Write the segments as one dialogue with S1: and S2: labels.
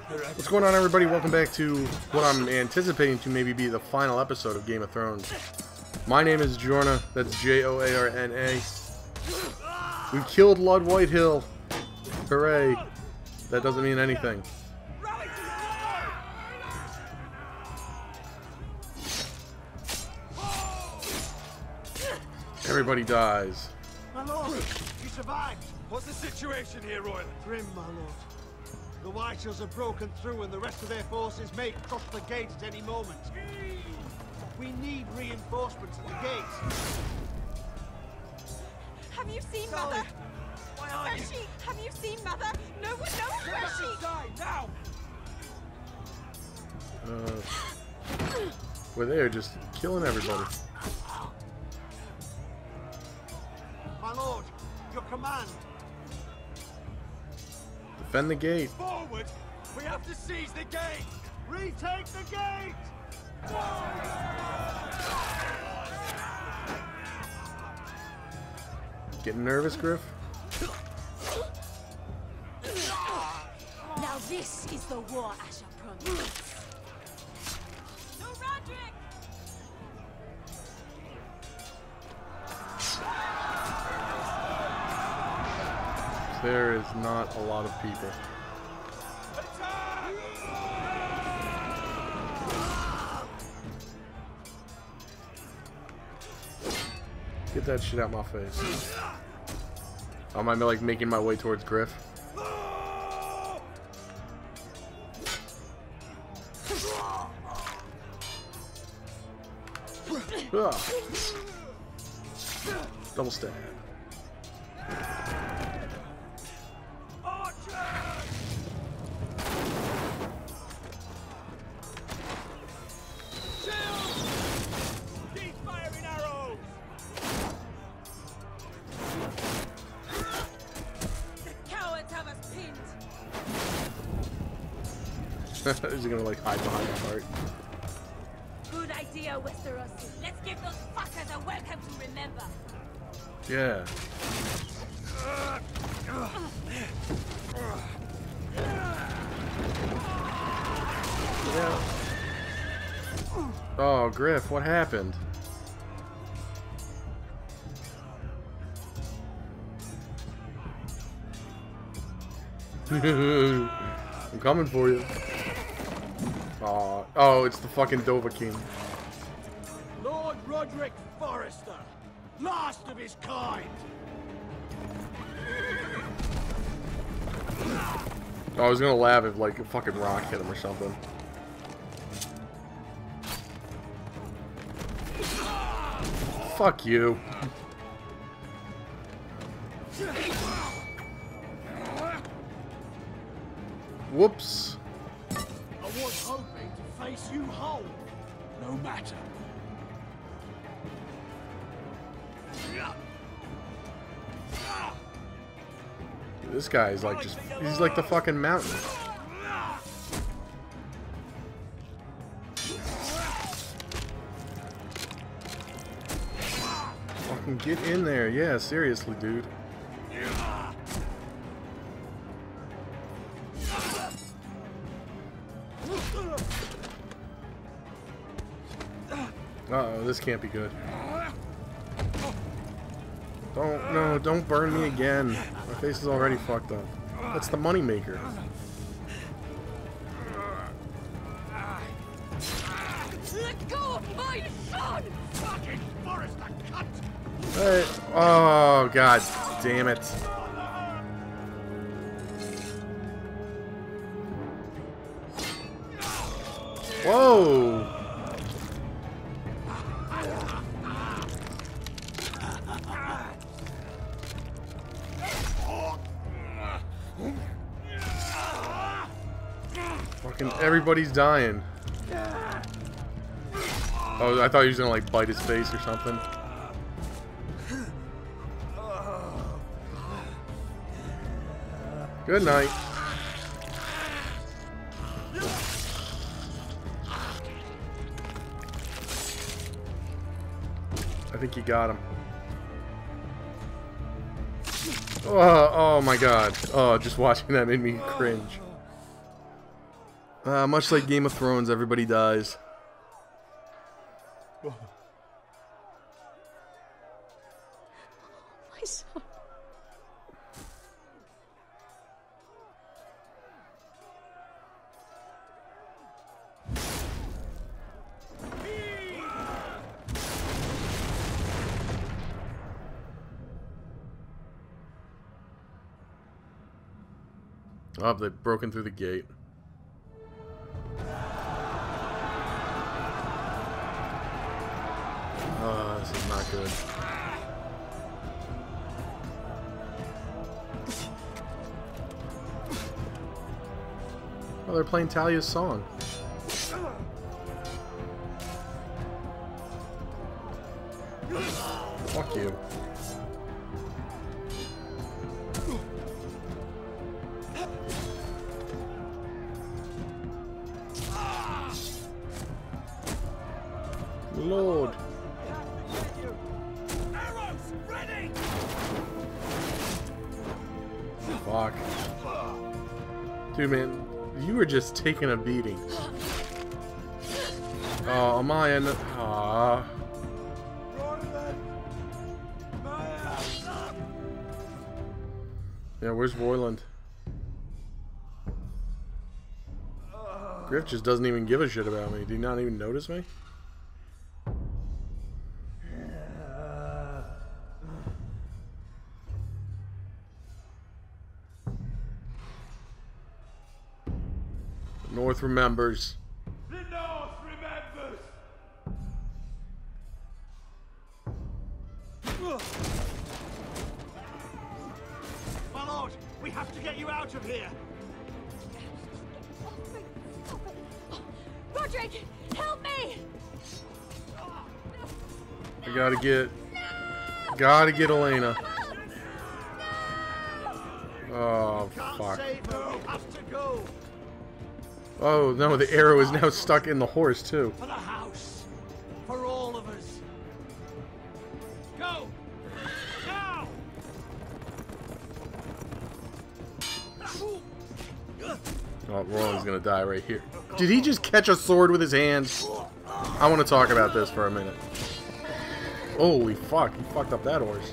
S1: What's going on, everybody? Welcome back to what I'm anticipating to maybe be the final episode of Game of Thrones. My name is Joarna. That's Joarna. We killed Lord Whitehill. Hooray. That doesn't mean anything. Everybody dies.
S2: My lord, you survived.
S3: What's the situation here, Royal?
S2: Grim, my lord. The Whitehills have broken through and the rest of their forces may cross the gate at any moment. We need reinforcements at the gate.
S4: Have you seen Mother? Where's she? Have you seen Mother? No one knows where she is.
S3: Die now!
S1: We're there just killing everybody.
S2: My lord, your command.
S1: Defend the gate.
S3: Forward! We have to seize the gate!
S2: Retake the gate!
S1: Getting nervous, Griff?
S4: Now this is the war Asher promised. No, Roderick!
S1: There is not a lot of people. Get that shit out my face. Am I like making my way towards Griff? Ah. Double stab. Is he gonna like hide behind the heart?
S4: Good idea, Westeros. Let's give those fuckers a welcome to remember.
S1: Yeah. Yeah. Oh, Griff, what happened? I'm coming for you. Oh, it's the fucking Dovahkiin.
S2: Lord Roderick Forrester, last of his kind.
S1: I was gonna laugh if like a fucking rock hit him or something. Fuck you. Whoops.
S2: I was hoping to face you whole. No matter.
S1: This guy is like just, he's like the fucking mountain. Fucking get in there. Yeah, seriously, dude. Uh-oh, this can't be good. Don't burn me again. My face is already fucked up. That's the money maker.
S4: Let go of my son!
S2: Fucking Forrester, cut!
S1: Hey. Oh, god damn it. Whoa! Fucking everybody's dying. Oh, I thought he was gonna like bite his face or something. Good night. I think you got him. Oh my god. Oh, just watching that made me cringe. Much like Game of Thrones, everybody dies.
S4: My son.
S1: Oh, they've broken through the gate. Oh, this is not good. Oh, they're playing Talia's song. Fuck you. Lord. Fuck. Dude, man, you were just taking a beating. Oh, Maya. Aww. Yeah, where's Royland? Griff just doesn't even give a shit about me. Did he not even notice me? The North remembers.
S3: The North remembers.
S2: My lord, we have to get you out of here.
S4: Roderick, help me!
S1: I gotta get Elena. Oh, fuck.
S2: Save her, we have to go.
S1: Oh, no, the arrow is now stuck in the horse, too.
S2: For the house. For all of us. Go! Now!
S1: Oh, Roland's gonna die right here. Did he just catch a sword with his hands? I want to talk about this for a minute. Holy fuck, he fucked up that horse.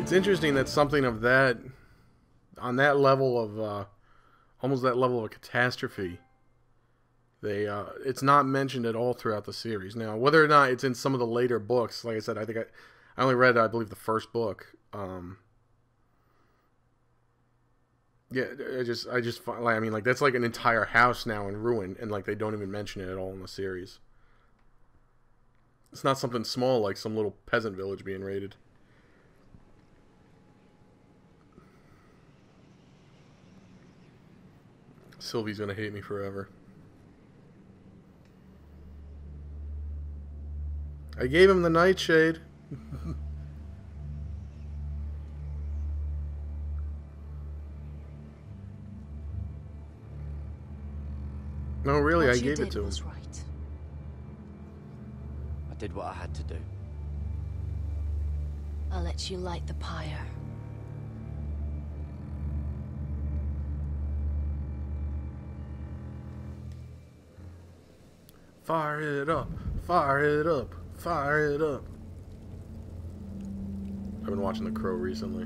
S1: It's interesting that something of that, on that level of, almost that level of a catastrophe, it's not mentioned at all throughout the series. Now, whether or not it's in some of the later books, like I said, I think I only read, I believe, the first book. Yeah, I just find, like, I mean, like, that's like an entire house now in ruin, and like they don't even mention it at all in the series. It's not something small like some little peasant village being raided. Sylvie's gonna hate me forever. I gave him the nightshade. No, really, I gave it to him.
S5: Was right. I did what I had to do.
S4: I'll let you light the pyre.
S1: Fire it up, fire it up, fire it up. I've been watching The Crow recently.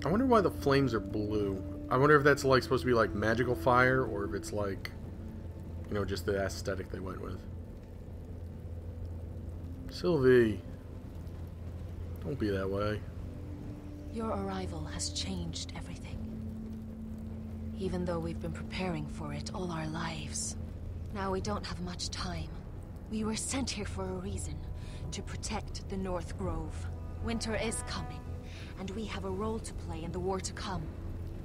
S1: I wonder why the flames are blue. I wonder if that's like supposed to be like magical fire, or if it's like, you know, just the aesthetic they went with. Sylvie, don't be that way.
S4: Your arrival has changed everything. Even though we've been preparing for it all our lives. Now we don't have much time. We were sent here for a reason. To protect the North Grove. Winter is coming. And we have a role to play in the war to come.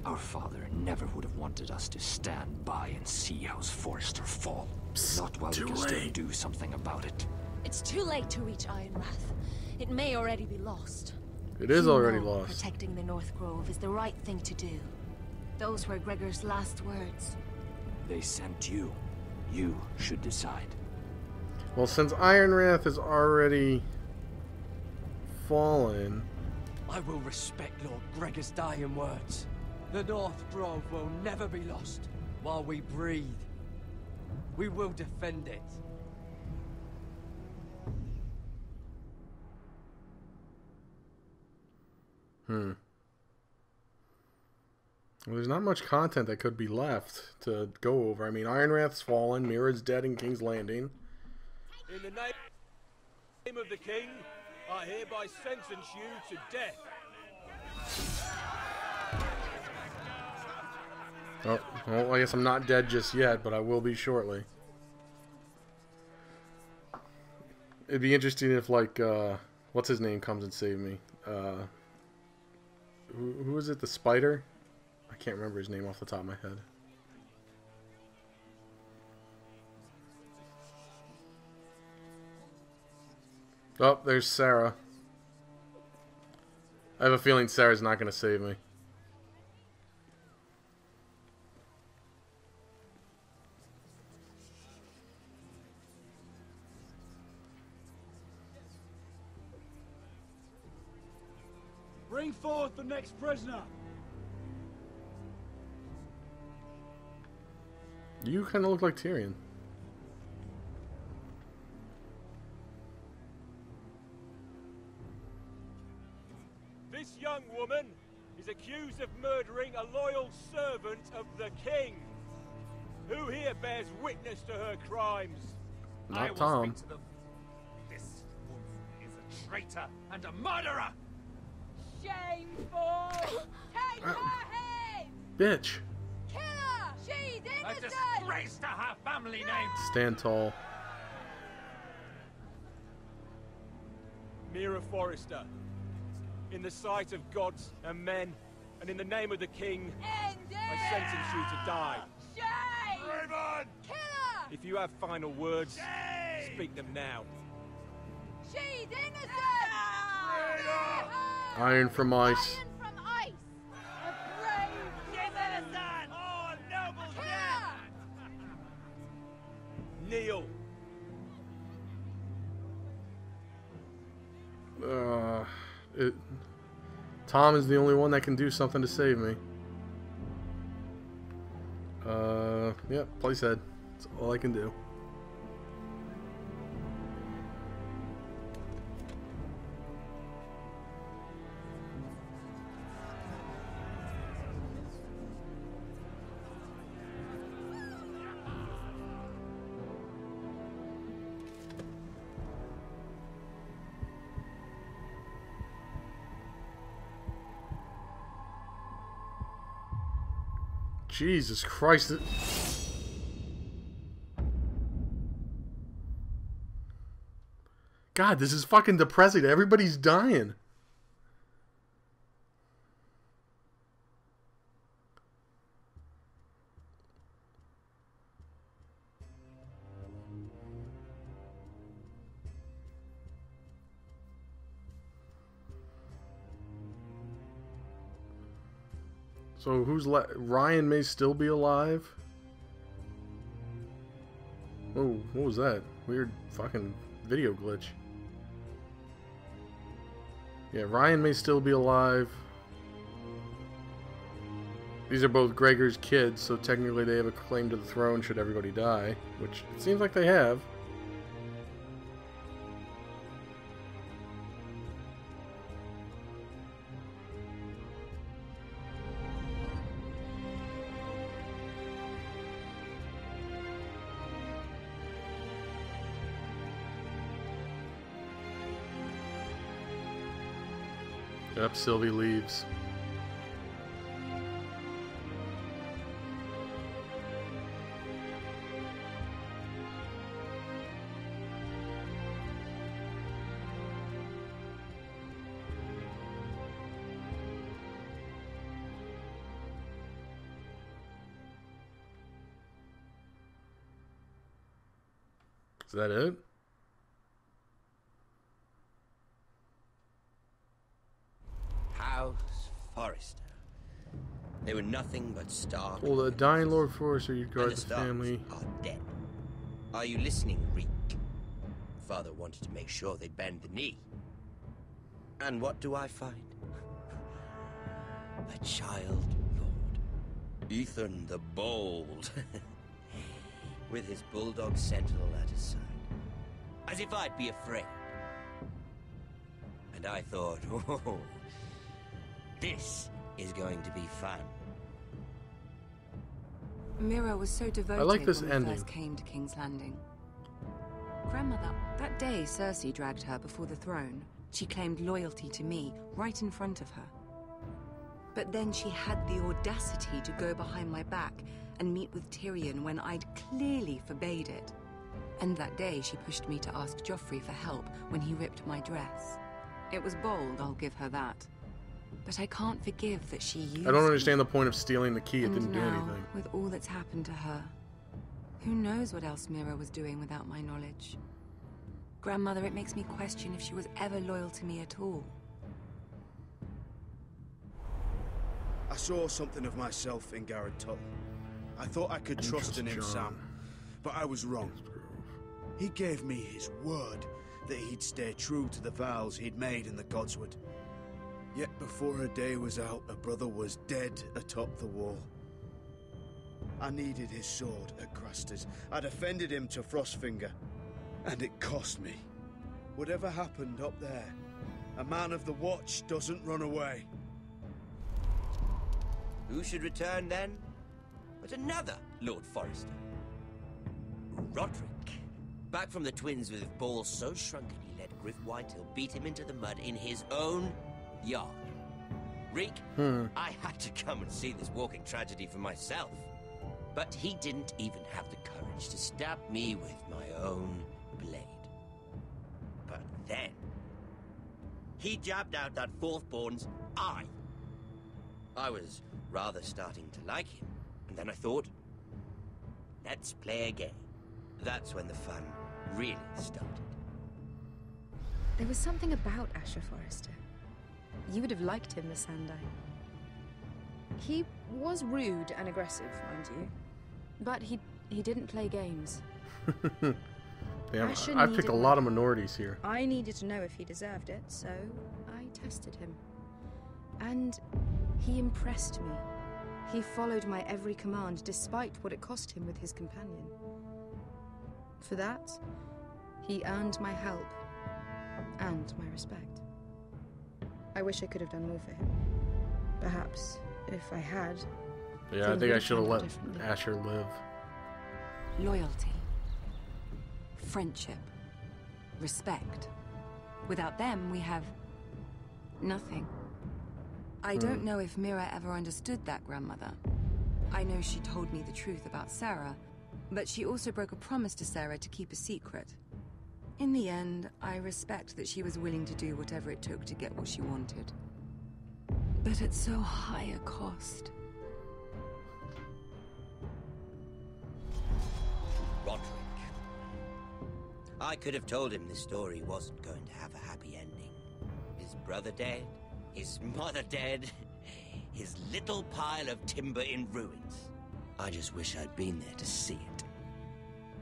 S6: Our father never would have wanted us to stand by and see House Forrester fall. Not while we can still do something about it.
S4: It's too late to reach Ironrath. It may already be lost.
S1: It is
S4: You
S1: already
S4: know
S1: lost.
S4: Protecting the North Grove is the right thing to do. Those were Gregor's last words.
S6: They sent you. You should decide.
S1: Well, since Ironrath is already fallen...
S5: I will respect Lord Gregor's dying words. The North Grove will never be lost while we breathe. We will defend it.
S1: Well, there's not much content that could be left to go over. I mean, Ironrath's fallen, Mira's dead in King's Landing.
S3: In the name of the king, I hereby sentence you to death.
S1: Oh, well, I guess I'm not dead just yet, but I will be shortly. It'd be interesting if, like, what's his name comes and save me. Who is it? The spider? I can't remember his name off the top of my head. Oh, there's Sarah. I have a feeling Sarah's not going to save me.
S2: Bring forth the next prisoner.
S1: You kind of look like Tyrion.
S3: This young woman is accused of murdering a loyal servant of the king. Who here bears witness to her crimes?
S1: Not Tom.
S3: This woman is a traitor and a murderer!
S7: Shameful! Take her head!
S1: Bitch.
S7: Kill her! She's
S3: A
S7: innocent!
S3: disgrace to her family name!
S1: Stand tall.
S3: Mira Forrester, in the sight of gods and men, and in the name of the king,
S7: End it!
S3: I sentence you to die.
S7: Shame!
S3: Raymond!
S7: Kill her!
S3: If you have final words, speak them now.
S7: She's innocent!
S1: Iron from ice.
S7: Iron from ice! A brave citizen!
S3: Oh, noble
S7: Kill her!
S3: Kneel.
S1: Tom is the only one that can do something to save me. Yeah, place head. That's all I can do. Jesus Christ. God, this is fucking depressing. Everybody's dying. So who's left? Ryan may still be alive. Oh, what was that? Weird fucking video glitch. Yeah, Ryan may still be alive. These are both Gregor's kids, so technically they have a claim to the throne should everybody die, which it seems like they have. Yep, Sylvie leaves. Is that it?
S8: House Forrester. They were nothing but stark.
S1: Well, the dying Lord Forrester, you
S8: and
S1: guard
S8: the
S1: the
S8: stars
S1: family.
S8: are dead. Are you listening, Reek? Father wanted to make sure they bend the knee. And what do I find? A child lord. Ethan the Bold. With his bulldog sentinel at his side. As if I'd be afraid. And I thought, oh, this is going to be fun.
S9: Mira was so devoted
S1: I like this
S9: when we
S1: ending.
S9: first came to King's Landing. Grandmother, that day Cersei dragged her before the throne, she claimed loyalty to me right in front of her. But then she had the audacity to go behind my back and meet with Tyrion when I'd clearly forbade it. And that day she pushed me to ask Joffrey for help when he ripped my dress. It was bold, I'll give her that. But I can't forgive that she used
S1: I don't
S9: me.
S1: understand the point of stealing the key. It
S9: And
S1: didn't do
S9: now,
S1: anything.
S9: with all that's happened to her, who knows what else Mira was doing without my knowledge? Grandmother, it makes me question if she was ever loyal to me at all.
S10: I saw something of myself in Garrett Tuttle. I thought I could trust in him, Sam, but I was wrong. He gave me his word that he'd stay true to the vows he'd made in the Godswood. Yet before a day was out, a brother was dead atop the wall. I needed his sword at Craster's. I defended him to Frostfinger, and it cost me. Whatever happened up there, a man of the Watch doesn't run away.
S8: Who should return then? But another Lord Forrester. Roderick. Back from the Twins with balls so shrunken he let Griff Whitetail beat him into the mud in his own yard. Reek, I had to come and see this walking tragedy for myself. But he didn't even have the courage to stab me with my own blade. But then, he jabbed out that fourth-born's eye. I was rather starting to like him, and then I thought, let's play a game. That's when the fun really started.
S11: There was something about Asher Forrester. You would have liked him, Miss Sandine. He was rude and aggressive, mind you, but he didn't play games.
S1: Damn,
S11: Asher
S1: I pick a
S11: needed
S1: lot of minorities here.
S11: I needed to know if he deserved it, so I tested him. And he impressed me. He followed my every command, despite what it cost him with his companion. For that, he earned my help and my respect. I wish I could have done more for him. Perhaps, if I had...
S1: Yeah, I
S11: things
S1: think I
S11: would
S1: should have
S11: have
S1: let
S11: gone differently.
S1: Asher live.
S9: Loyalty. Friendship. Respect. Without them, we have... nothing. I don't know if Mira ever understood that, Grandmother. I know she told me the truth about Sarah, but she also broke a promise to Sarah to keep a secret. In the end, I respect that she was willing to do whatever it took to get what she wanted. But at so high a cost.
S8: Roderick. I could have told him this story wasn't going to have a happy ending. His brother dead, his mother dead, his little pile of timber in ruins. I just wish I'd been there to see it.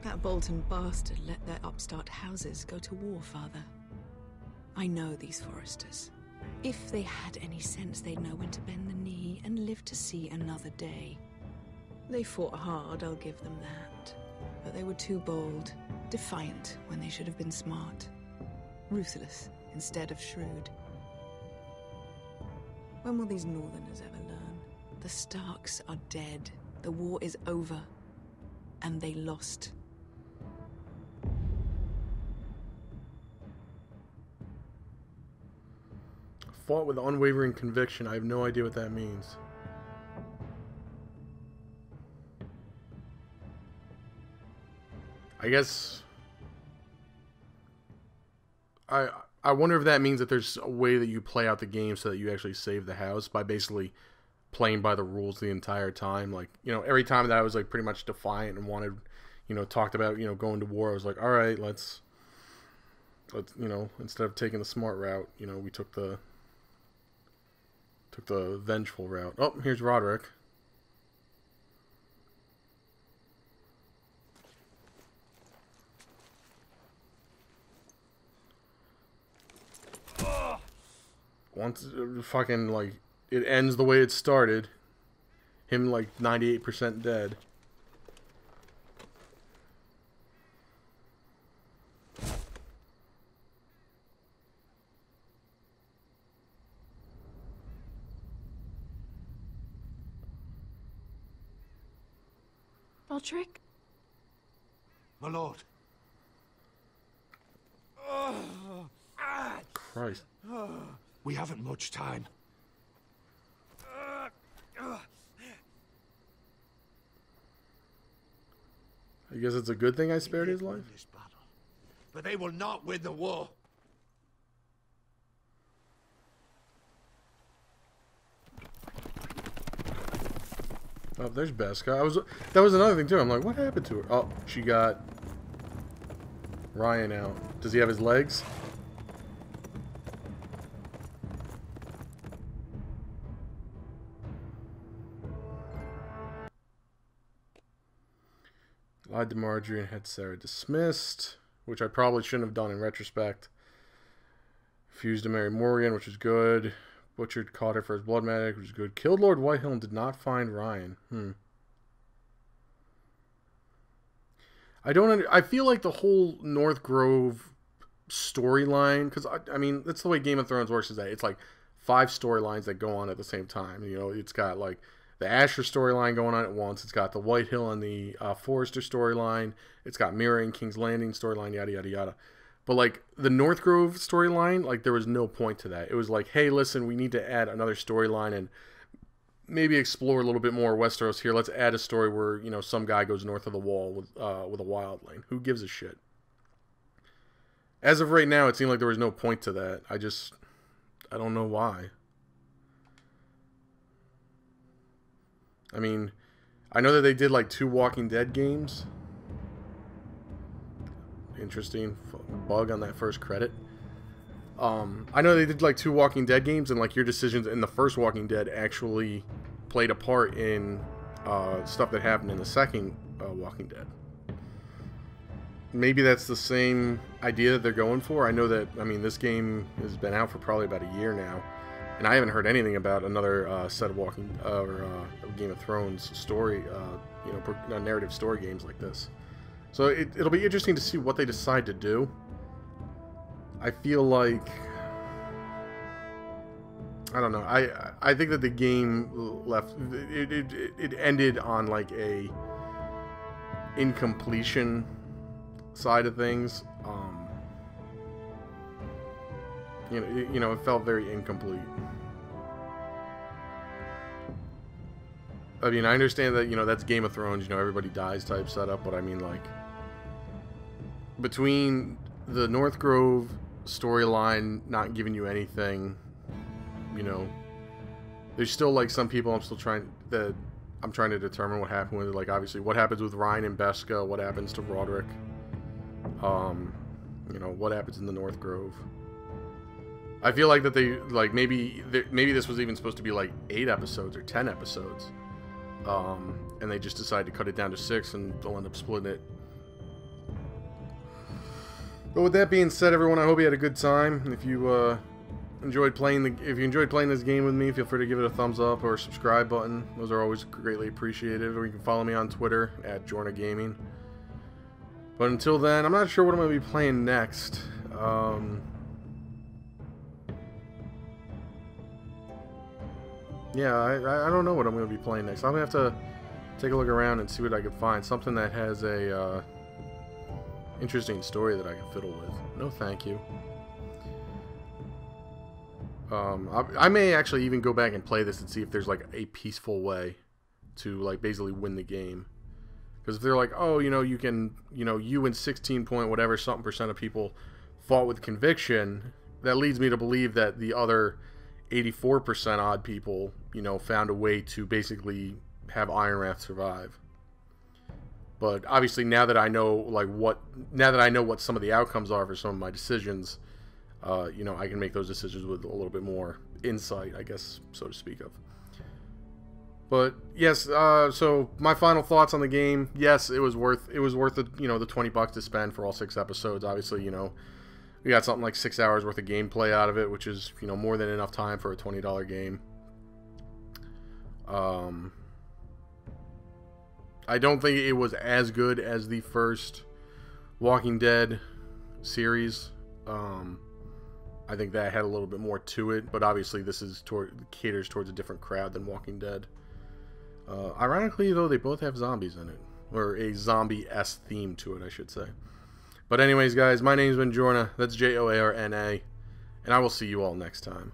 S12: That Bolton bastard let their upstart houses go to war, Father. I know these Forresters. If they had any sense, they'd know when to bend the knee and live to see another day. They fought hard, I'll give them that. But they were too bold, defiant when they should have been smart. Ruthless instead of shrewd. When will these Northerners ever learn? The Starks are dead. The war is over. And they lost.
S1: Fought with unwavering conviction. I have no idea what that means. I guess... I wonder if that means that there's a way that you play out the game so that you actually save the house by basically playing by the rules the entire time. Like, you know, every time that I was like pretty much defiant and wanted, you know, talked about, you know, going to war, I was like, all right, let's, you know, instead of taking the smart route, you know, we took the Took the vengeful route. Oh, here's Roderick. Once fucking, like, it ends the way it started. Him, like, 98% dead.
S12: Roderick?
S2: My lord.
S1: Christ.
S2: We haven't much time.
S1: I guess it's a good thing I spared his life.
S2: This battle, but they will not win the war.
S1: Oh, there's Beska. That was another thing too. I'm like, what happened to her? Oh, she got Ryan out. Does he have his legs? Lied to Marjorie and had Sarah dismissed, which I probably shouldn't have done in retrospect. Refused to marry Morgan, which is good. Butchered caught her for his blood magic, which is good. Killed Lord Whitehill and did not find Ryan. I feel like the whole North Grove storyline, because I mean that's the way Game of Thrones works, is that it's like 5 storylines that go on at the same time. You know, it's got like the Asher storyline going on at once. It's got the Whitehill and the Forrester storyline. It's got Mira and King's Landing storyline, yada yada yada. But like the North Grove storyline, like there was no point to that. It was like, hey, listen, we need to add another storyline and maybe explore a little bit more Westeros here. Let's add a story where, you know, some guy goes north of the wall with a wildling. Who gives a shit? As of right now, it seemed like there was no point to that. I don't know why. I mean, I know that they did like 2 Walking Dead games. Interesting bug on that first credit. I know they did like 2 Walking Dead games, and like your decisions in the first Walking Dead actually played a part in stuff that happened in the second Walking Dead. Maybe that's the same idea that they're going for. I know that, I mean, this game has been out for probably about a year now, and I haven't heard anything about another set of Game of Thrones story, narrative story games like this. So it'll be interesting to see what they decide to do. I feel like, I don't know. I think that the game left it ended on like a incompletion side of things. It felt very incomplete. I mean, I understand that, that's Game of Thrones, everybody dies type setup, but I mean, like, between the North Grove storyline not giving you anything, there's still, like, some people I'm trying to determine what happened with it. Like, obviously, what happens with Ryan and Beska, what happens to Roderick, what happens in the North Grove. I feel like that they, like, maybe this was even supposed to be, like, 8 episodes or 10 episodes. And they just decided to cut it down to 6, and they'll end up splitting it. But with that being said, everyone, I hope you had a good time. If you enjoyed playing this game with me, feel free to give it a thumbs up or subscribe button. Those are always greatly appreciated. Or you can follow me on Twitter at Joarna Gaming. But until then, I'm not sure what I'm going to be playing next. Yeah, I don't know what I'm going to be playing next. I'm going to have to take a look around and see what I can find. Something that has a interesting story that I can fiddle with. No thank you. I may actually even go back and play this and see if there's like a peaceful way to like basically win the game. Because if they're like, oh, you can, you and 16 point whatever something % of people fought with conviction, that leads me to believe that the other 84% odd people, found a way to basically have Ironrath survive. But obviously, now that I know what some of the outcomes are for some of my decisions, you know, I can make those decisions with a little bit more insight, I guess, so to speak of. But yes, so my final thoughts on the game. Yes, it was worth the, you know, the $20 to spend for all 6 episodes. Obviously, you know, we got something like 6 hours worth of gameplay out of it, which is, you know, more than enough time for a $20 game. I don't think it was as good as the first Walking Dead series. I think that had a little bit more to it, but obviously this is caters towards a different crowd than Walking Dead. Ironically, though, they both have zombies in it, or a zombie-esque theme to it, I should say. But anyways, guys, my name's been Joarna. That's Joarna, and I will see you all next time.